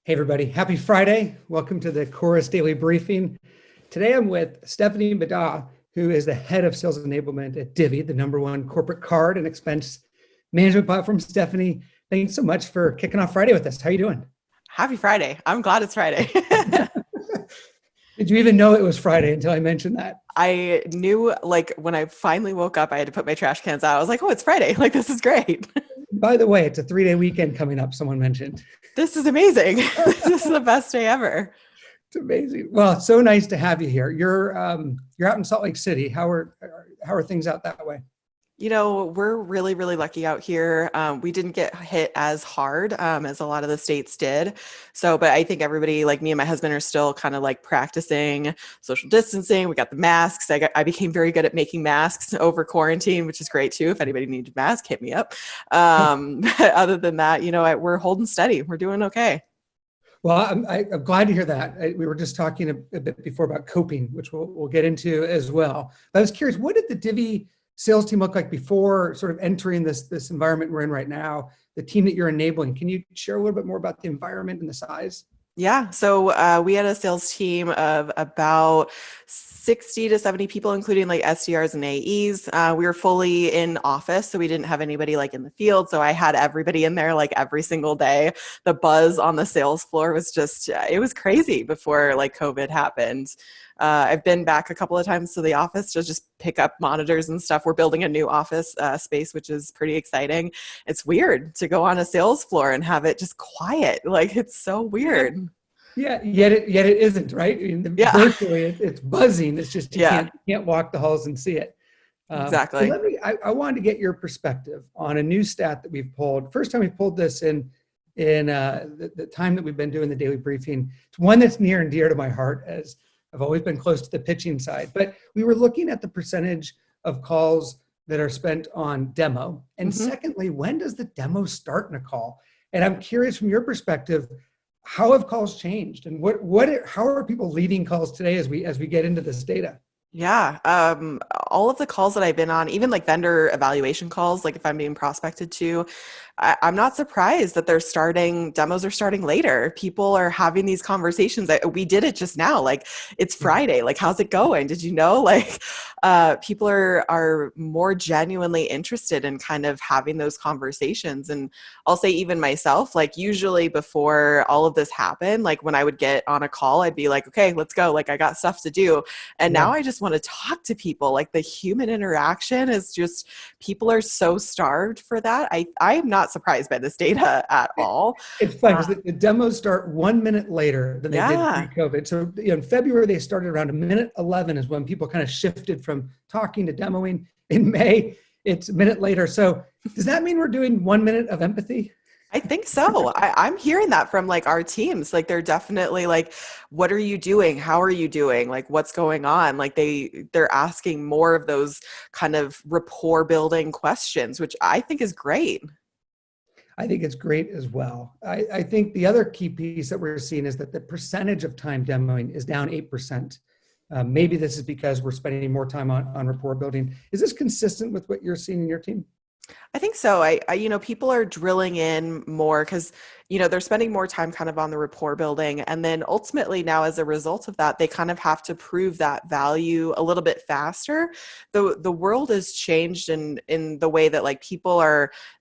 Hey everybody, happy Friday. Welcome to the Chorus Daily Briefing. Today I'm with Stephanie Middaugh, who is the Head of Sales Enablement at Divvy, the 1 corporate card and expense management platform. Stephanie, thanks so much for kicking off Friday with us. How are you doing? Happy Friday. I'm glad it's Friday. Did you even know it was Friday until I mentioned that? I knew when I finally woke up, I had to put my trash cans out. I was like, oh, it's Friday. This is great. By the way, it's a 3-day weekend coming up, someone mentioned. This is amazing. This is the best day ever. It's amazing. Well, it's so nice to have you here. You're out in Salt Lake City. How are things out that way? We're really, really lucky out here. We didn't get hit as hard as a lot of the states did. But I think everybody, like me and my husband, are still kind of practicing social distancing. We got the masks. I became very good at making masks over quarantine, which is great too. If anybody needs a mask, hit me up. But other than that, we're holding steady. We're doing okay. Well, I'm glad to hear that. We were just talking a bit before about coping, which we'll get into as well. But I was curious, what did the Divvy sales team look like before sort of entering this environment we're in right now, the team that you're enabling? Can you share a little bit more about the environment and the size? Yeah. So we had a sales team of about 60 to 70 people, including SDRs and AEs. We were fully in office, so we didn't have anybody in the field. So I had everybody in there every single day. The buzz on the sales floor was just, it was crazy before COVID happened. I've been back a couple of times to the office to just pick up monitors and stuff. We're building a new office space, which is pretty exciting. It's weird to go on a sales floor and have it just quiet. It's so weird. Yeah, yet it isn't, right? Virtually, it's buzzing. It's just you can't walk the halls and see it. Exactly. I wanted to get your perspective on a new stat that we've pulled. First time we pulled this in the time that we've been doing the daily briefing. It's one that's near and dear to my heart, as I've always been close to the pitching side. But we were looking at the percentage of calls that are spent on demo. And secondly, when does the demo start in a call? And I'm curious from your perspective, how have calls changed, and how are people leading calls today as we get into this data? Yeah. All of the calls that I've been on, even vendor evaluation calls, if I'm being prospected to, I'm not surprised that demos are starting later. People are having these conversations. We did it just now. It's Friday. How's it going? Did you know? People are more genuinely interested in kind of having those conversations. And I'll say even myself, usually before all of this happened, when I would get on a call, I'd be like, okay, let's go. I got stuff to do. And now I just want to talk to people. The human interaction is just, people are so starved for that. I'm not surprised by this data at all. It's fun because the demos start 1 minute later than they did pre-COVID. So in February, they started around 1:11 is when people kind of shifted from talking to demoing. In May, it's a minute later. So does that mean we're doing 1 minute of empathy? I think so. I'm hearing that from our teams. They're definitely what are you doing? How are you doing? What's going on? They're asking more of those kind of rapport building questions, which I think is great. I think it's great as well. I think the other key piece that we're seeing is that the percentage of time demoing is down 8%. Maybe this is because we're spending more time on rapport building. Is this consistent with what you're seeing in your team? I think so. People are drilling in more because, they're spending more time kind of on the rapport building. And then ultimately now, as a result of that, they kind of have to prove that value a little bit faster. The world has changed in the way that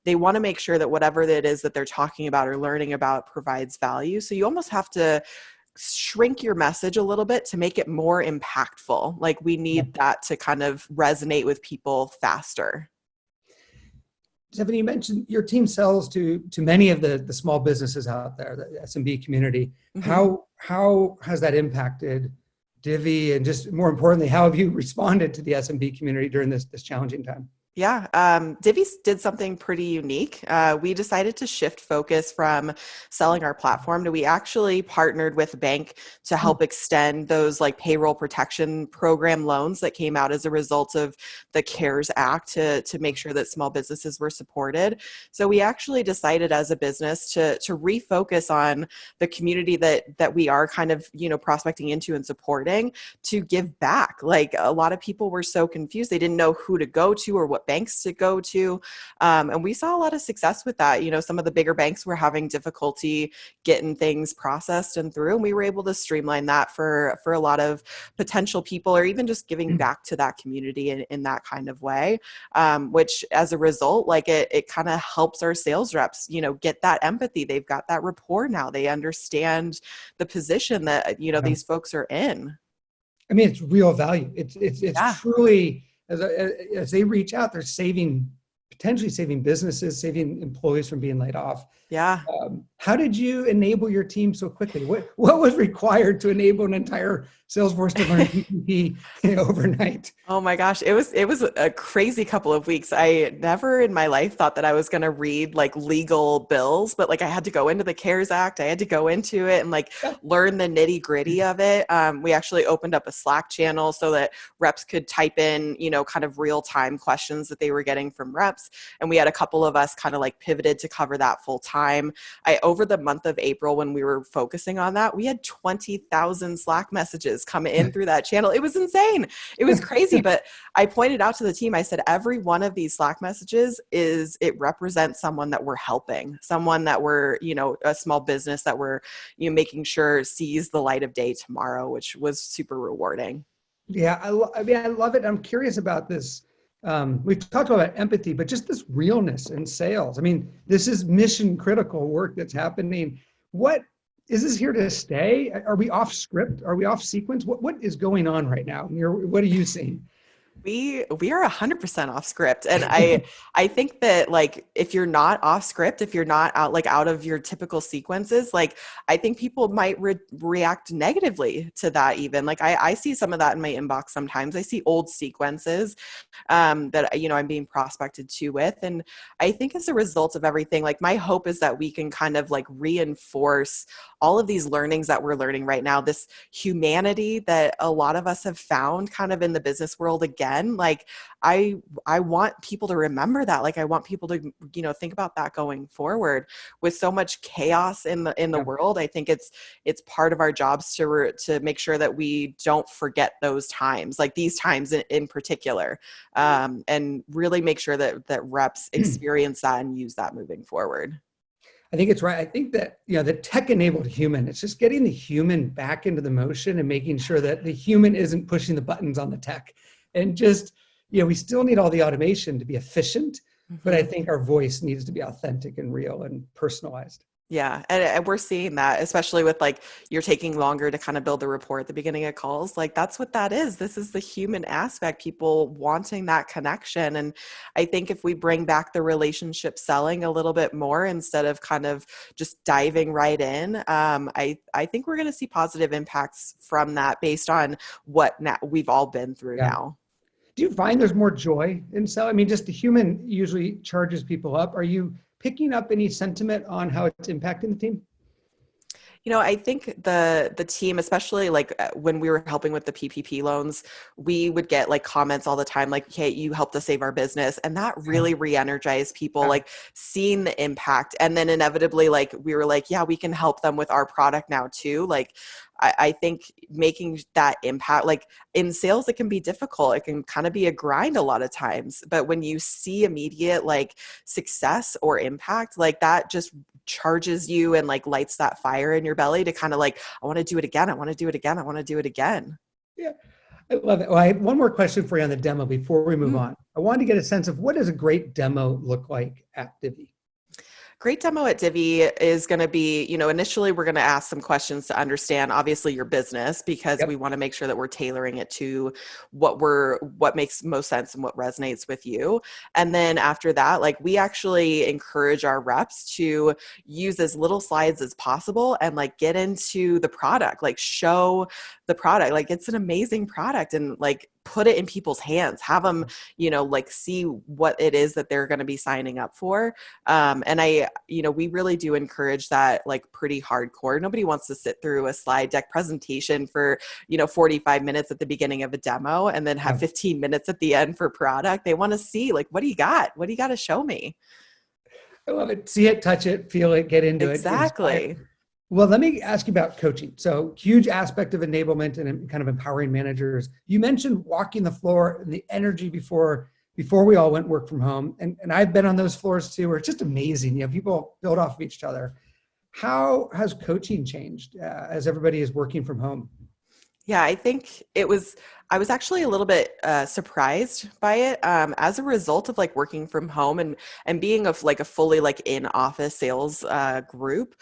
they want to make sure that whatever it is that they're talking about or learning about provides value. So you almost have to shrink your message a little bit to make it more impactful. We need that to kind of resonate with people faster. Stephanie, you mentioned your team sells to many of the small businesses out there, the SMB community. How has that impacted Divvy? And just more importantly, how have you responded to the SMB community during this challenging time? Yeah, Divvy did something pretty unique. We decided to shift focus from selling our platform to we actually partnered with a bank to help extend those payroll protection program loans that came out as a result of the CARES Act to make sure that small businesses were supported. So we actually decided as a business to refocus on the community that we are kind of, prospecting into and supporting, to give back. A lot of people were so confused. They didn't know who to go to or what banks to go to. And we saw a lot of success with that. Some of the bigger banks were having difficulty getting things processed and through, and we were able to streamline that for a lot of potential people, or even just giving back to that community in that kind of way, which as a result, like it kind of helps our sales reps, get that empathy. They've got that rapport now. They understand the position that, these folks are in. I mean, it's real value. It's Yeah. truly, as they reach out, they're potentially saving businesses, saving employees from being laid off. Yeah. How did you enable your team so quickly? What was required to enable an entire Salesforce to learn PPP overnight? Oh my gosh, it was a crazy couple of weeks. I never in my life thought that I was going to read like legal bills, but like I had to go into the CARES Act. I had to go into it and like learn the nitty gritty of it. We actually opened up a Slack channel so that reps could type in, kind of real time questions that they were getting from reps. And we had a couple of us kind of like pivoted to cover that full time. Over the month of April, when we were focusing on that, we had 20,000 Slack messages come in through that channel. It was insane. It was crazy. But I pointed out to the team, I said, every one of these Slack messages it represents someone that we're helping, someone that we're, a small business that we're, making sure sees the light of day tomorrow, which was super rewarding. Yeah. I mean, I love it. I'm curious about this. We've talked about empathy, but just this realness in sales. I mean, this is mission critical work that's happening. What is this here to stay? Are we off script? Are we off sequence? What is going on right now? What are you seeing? We are 100% off script. And I think that like, if you're not off script, if you're not out of your typical sequences, like I think people might react negatively to that. Even like, I see some of that in my inbox. Sometimes I see old sequences, that, I'm being prospected to with. And I think as a result of everything, like my hope is that we can kind of like reinforce all of these learnings that we're learning right now, this humanity that a lot of us have found kind of in the business world again. Like I want people to remember that. Like I want people to, think about that going forward. With so much chaos in the world, I think it's part of our jobs to make sure that we don't forget those times, like these times in particular, and really make sure that reps experience that and use that moving forward. I think it's right. I think that, the tech-enabled human, it's just getting the human back into the motion and making sure that the human isn't pushing the buttons on the tech. And just, we still need all the automation to be efficient, but I think our voice needs to be authentic and real and personalized. Yeah. And we're seeing that, especially with like, you're taking longer to kind of build the rapport at the beginning of calls. Like that's what that is. This is the human aspect, people wanting that connection. And I think if we bring back the relationship selling a little bit more, instead of kind of just diving right in, I think we're going to see positive impacts from that based on what we've all been through now. Do you find there's more joy in selling? I mean, just the human usually charges people up. Are you picking up any sentiment on how it's impacting the team? I think the team, especially like when we were helping with the PPP loans, we would get like comments all the time, like, hey, you helped us save our business. And that really re-energized people, like seeing the impact. And then inevitably, like we were like, yeah, we can help them with our product now too. Like, I think making that impact, like in sales, it can be difficult. It can kind of be a grind a lot of times, but when you see immediate like success or impact, like that just charges you and like lights that fire in your belly to kind of like, I want to do it again. I want to do it again. I want to do it again. Yeah, I love it. Well, I have one more question for you on the demo before we move on. I wanted to get a sense of what does a great demo look like at Divvy? Great demo at Divvy is going to be, initially we're going to ask some questions to understand, obviously, your business, because we want to make sure that we're tailoring it to what makes most sense and what resonates with you. And then after that, like we actually encourage our reps to use as little slides as possible and like get into the product, like show the product, like it's an amazing product, and like put it in people's hands, have them, like see what it is that they're going to be signing up for. And we really do encourage that, like pretty hardcore. Nobody wants to sit through a slide deck presentation for, 45 minutes at the beginning of a demo and then have 15 minutes at the end for product. They want to see like, what do you got? What do you got to show me? I love it. See it, touch it, feel it, get into it. Exactly. Well, let me ask you about coaching. So huge aspect of enablement and kind of empowering managers. You mentioned walking the floor and the energy before before we all went work from home. And I've been on those floors too, where it's just amazing. People build off of each other. How has coaching changed as everybody is working from home? Yeah, I think I was actually a little bit surprised by it as a result of like working from home and being of like a fully like in office sales group.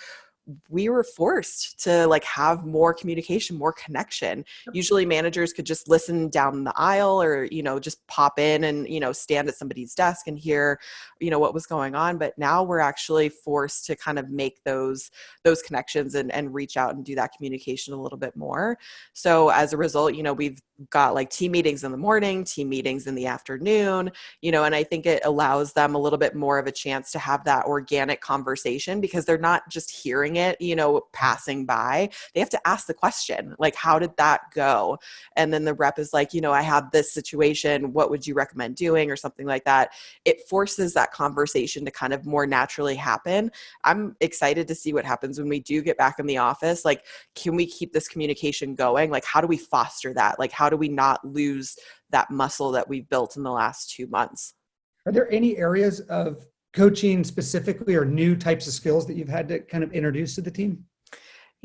We were forced to like have more communication, more connection. Usually managers could just listen down the aisle or, just pop in and, stand at somebody's desk and hear, what was going on. But now we're actually forced to kind of make those connections and reach out and do that communication a little bit more. So as a result, we've got like team meetings in the morning, team meetings in the afternoon, and I think it allows them a little bit more of a chance to have that organic conversation because they're not just hearing it, passing by. They have to ask the question, like, how did that go? And then the rep is like, I had this situation. What would you recommend doing or something like that? It forces that conversation to kind of more naturally happen. I'm excited to see what happens when we do get back in the office. Like, can we keep this communication going? Like, how do we foster that? Like, how do we not lose that muscle that we've built in the last 2 months? Are there any areas of coaching specifically or new types of skills that you've had to kind of introduce to the team?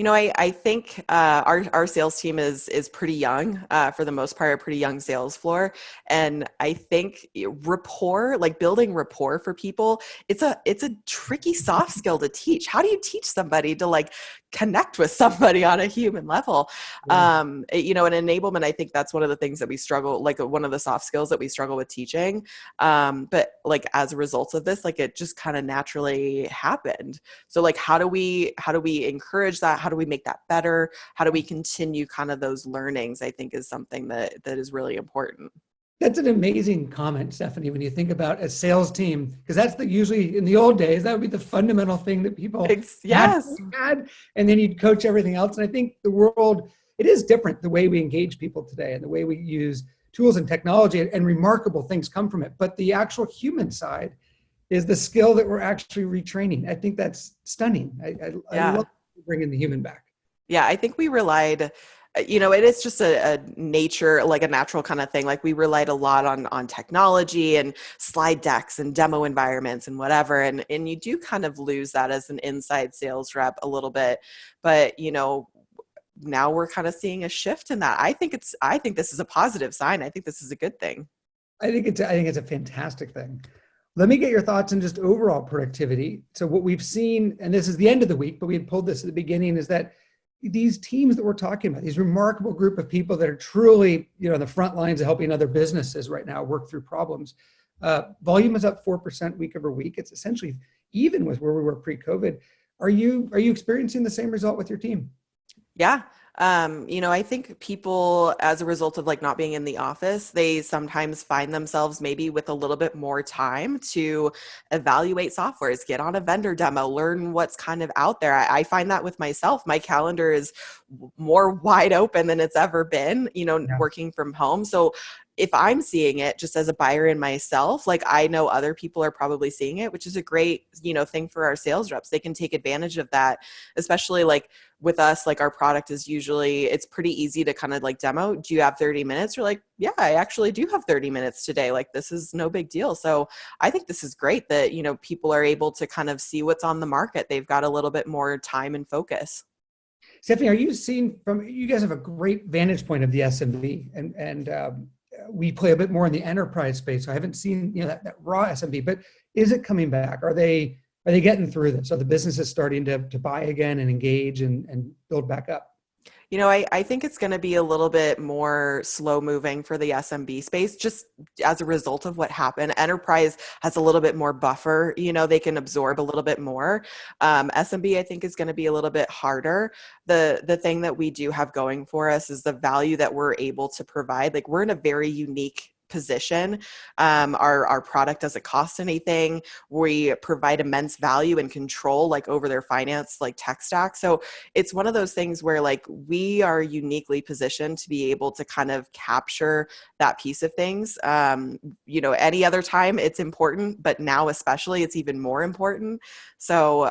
I think our sales team is pretty young for the most part, a pretty young sales floor, and I think rapport, like building rapport for people, it's a tricky soft skill to teach. How do you teach somebody to like connect with somebody on a human level? Yeah. In enablement, I think that's one of the things that we struggle, like one of the soft skills that we struggle with teaching. But like as a result of this, like it just kind of naturally happened. So like, how do we encourage that? How do we make that better? How do we continue kind of those learnings? I think is something that is really important. That's an amazing comment, Stephanie, when you think about a sales team, because that's usually in the old days, that would be the fundamental thing that people Yes. had, and then you'd coach everything else. And I think the world, it is different the way we engage people today and the way we use tools and technology, and remarkable things come from it. But the actual human side is the skill that we're actually retraining. I think that's stunning. I Yeah. love bringing the human back. Yeah, I think we relied, it is just a nature, like a natural kind of thing. Like we relied a lot on technology and slide decks and demo environments and whatever. And you do kind of lose that as an inside sales rep a little bit. But, now we're kind of seeing a shift in that. I think this is a positive sign. I think this is a good thing. I think it's a fantastic thing. Let me get your thoughts on just overall productivity. So what we've seen, and this is the end of the week, but we had pulled this at the beginning, is that these teams that we're talking about, these remarkable group of people that are truly, on the front lines of helping other businesses right now work through problems. Volume is up 4% week over week. It's essentially even with where we were pre-COVID. Are you experiencing the same result with your team? Yeah. I think people, as a result of like not being in the office, they sometimes find themselves maybe with a little bit more time to evaluate softwares, get on a vendor demo, learn what's kind of out there. I find that with myself. My calendar is more wide open than it's ever been, Yeah. working from home. So if I'm seeing it just as a buyer in myself, like I know other people are probably seeing it, which is a great, thing for our sales reps. They can take advantage of that, especially like with us, like our product is usually, it's pretty easy to kind of like demo. Do you have 30 minutes? You're like, yeah, I actually do have 30 minutes today. Like this is no big deal. So I think this is great that, people are able to kind of see what's on the market. They've got a little bit more time and focus. Stephanie, are you seeing you guys have a great vantage point of the SMB, and we play a bit more in the enterprise space. So I haven't seen that raw SMB, but is it coming back? Are they getting through this? Are the businesses starting to buy again and engage and build back up? I think it's going to be a little bit more slow moving for the SMB space, just as a result of what happened. Enterprise has a little bit more buffer, they can absorb a little bit more. SMB, I think, is going to be a little bit harder. The thing that we do have going for us is the value that we're able to provide. Like we're in a very unique position. Our product doesn't cost anything. We provide immense value and control, like over their finance, like tech stack. So it's one of those things where like we are uniquely positioned to be able to kind of capture that piece of things. Any other time it's important, but now especially it's even more important. So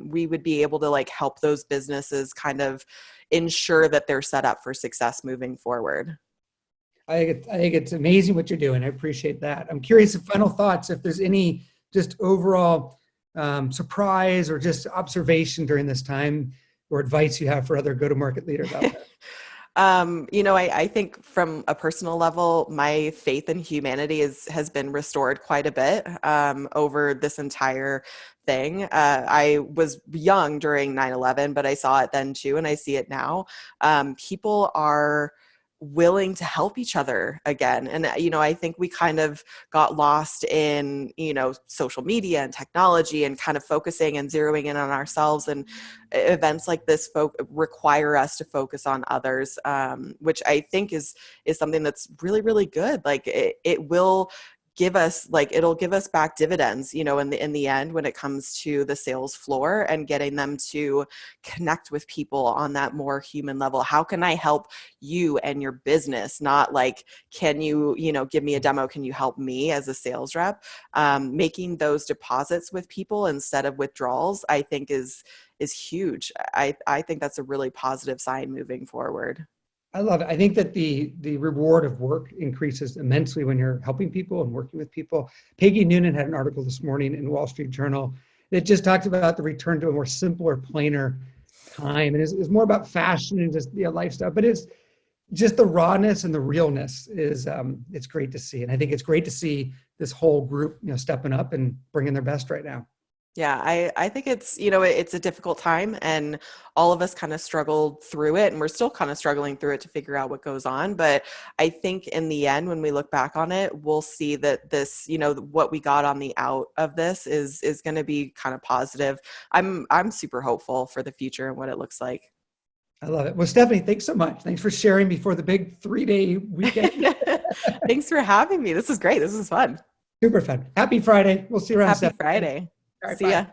we would be able to like help those businesses kind of ensure that they're set up for success moving forward. I think it's amazing what you're doing. I appreciate that. I'm curious if final thoughts, if there's any just overall surprise or just observation during this time or advice you have for other go-to-market leaders out there. I think from a personal level, my faith in humanity has been restored quite a bit over this entire thing. I was young during 9/11, but I saw it then too, and I see it now. People are willing to help each other again. And, I think we kind of got lost in, social media and technology and kind of focusing and zeroing in on ourselves. And events like this require us to focus on others, which I think is something that's really, really good. Like it will give us it'll give us back dividends, in the end when it comes to the sales floor and getting them to connect with people on that more human level. How can I help you and your business? Not like, can you, give me a demo? Can you help me as a sales rep? Making those deposits with people instead of withdrawals, I think is huge. I think that's a really positive sign moving forward. I love it. I think that the reward of work increases immensely when you're helping people and working with people. Peggy Noonan had an article this morning in Wall Street Journal that just talked about the return to a more simpler, plainer time. And it's more about fashion and just lifestyle, but it's just the rawness and the realness is it's great to see. And I think it's great to see this whole group, stepping up and bringing their best right now. Yeah, I think it's, it's a difficult time and all of us kind of struggled through it and we're still kind of struggling through it to figure out what goes on. But I think in the end, when we look back on it, we'll see that this, what we got on the out of this is going to be kind of positive. I'm super hopeful for the future and what it looks like. I love it. Well, Stephanie, thanks so much. Thanks for sharing before the big 3-day weekend. Thanks for having me. This is great. This is fun. Super fun. Happy Friday. We'll see you around. Happy Friday. All right, See bye. ya.